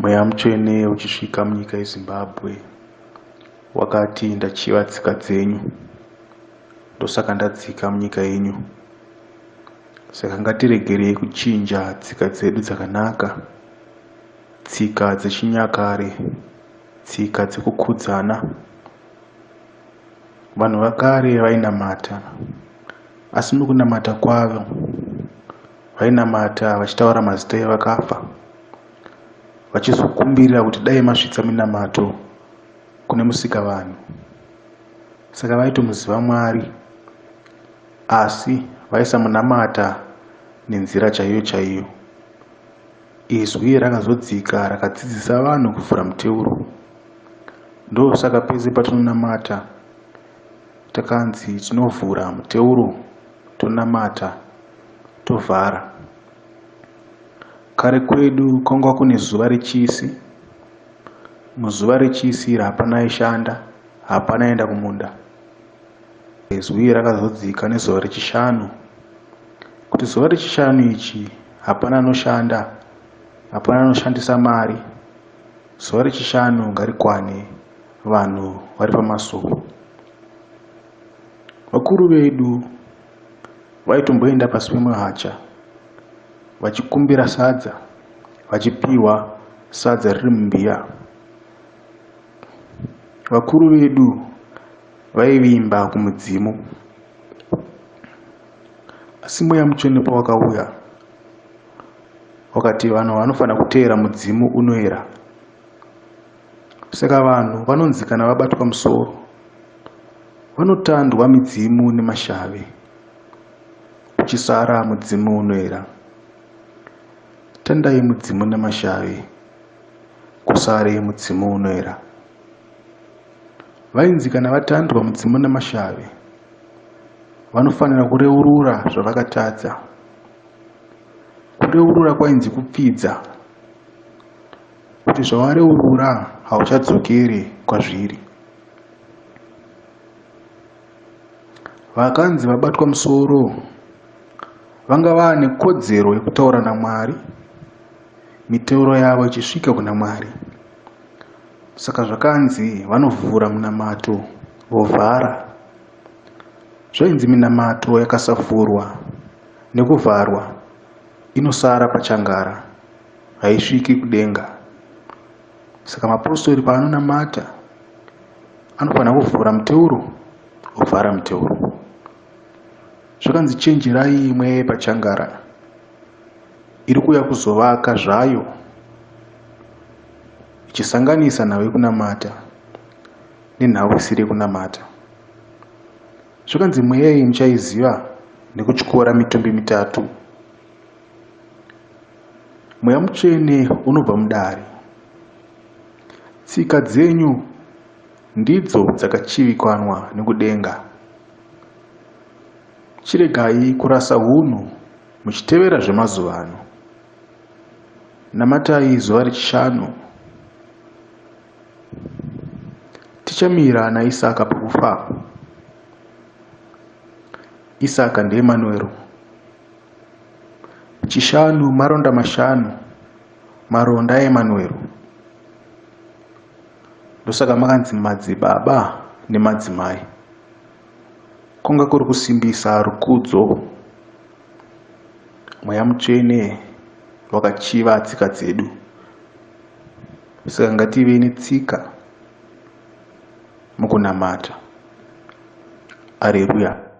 Mweya mutsvene uchisvika munyika yeZimbabwe wakati ndachiva tsika dzenyu, ndosaka ndadzika munyika yenyu. Saka ngatiregerei kuchinja tsika dzedu dzakanaka, tsika dzechinyakare, tsika dzekukudzana. Vanhu vakare vainamata, asi nokunamata kwavo vainamata vachitaura mazita evakafa, vachizokumbirira kuti dai masvitsa minamato kune musikavanhu. Saka vaitomuziva Mwari, asi vaisamunamata nenzira chaiyo chaiyo. IZWI rakazodzika rakadzidzisa vanhu kuvhura muteuro. Ndosaka pese patinonamata takanzi tinovhura muteuro, tonamata, tovhara. Kare kwedu kwanga kune zuva rechisi. Muzuva rechisi hapana aishanda, hapana aenda kumunda. IZWI rakazodzika nezuva rechishanu, kuti zuva rechishanu ichi hapana anoshanda, hapana anoshandisa mari. Zuva rechishanu ngarikwane vanhu vari paMasowe. Vakuru vedu vaitomboenda pasi pemuhacha vachikumbira sadza, vachipiwa sadza riri mumbiya. Vakuru vedu vaivimba kumudzimu, asi Mweya Mutsvene pawakauya wakati vanhu vanofanira kuteera mudzimu unoera. Saka vanhu vanonzi kana vabatwa musoro vanotandwa midzimu nemashave, kuchisara mudzimu unoera. Tandai mudzimu nemashave, kusare mudzimu unoera. Vainzi kana vatandwa mudzimu nemashave vanofanira kureurura zvavakatadza. Kureurura kwainzi kupfidza, kuti zvavareurura hauchadzokeri kwazviri. Vakanzi vabatwa musoro vanga vane kodzero yekutaura naMwari, miteuro yavo ichisvika kuna Mwari. Saka zvakanzi vanovhura munamato vovhara. Zvainzi minamato yakasavhurwa nekuvharwa inosara pachangara, haisviki kudenga. Saka mapostori paanonamata anofanira kuvhura muteuro, vovhara muteuro. Zvakanzi chenjerai imwe pachangara, iri kuuya kuzovaka zvayo, ichisanganisa nhau yekunamata nenhau isiri kunamata. Zvakanzi mweya muchaiziva nekutyora mitumbi mitatu. Mweya Mutsvene unobva mudare. Tsika dzenyu ndidzo dzakachivikanwa nekudenga. Chiregai kurasa hunhu muchitevera zvemazuva ano. Namatai zuva rechishanu. Tichamira naIsaka pakufa. Isaka ndiEmanueri. Chishanu maronda mashanu, maronda aEmanueri. Ndosaka makanzi madzibaba nemadzimai. Kunga kuri kusimbisa rukudzo. Mweya Mutsvene wakachiva tsika dzedu. Saka ngative netsika mukunamata. Haleluya.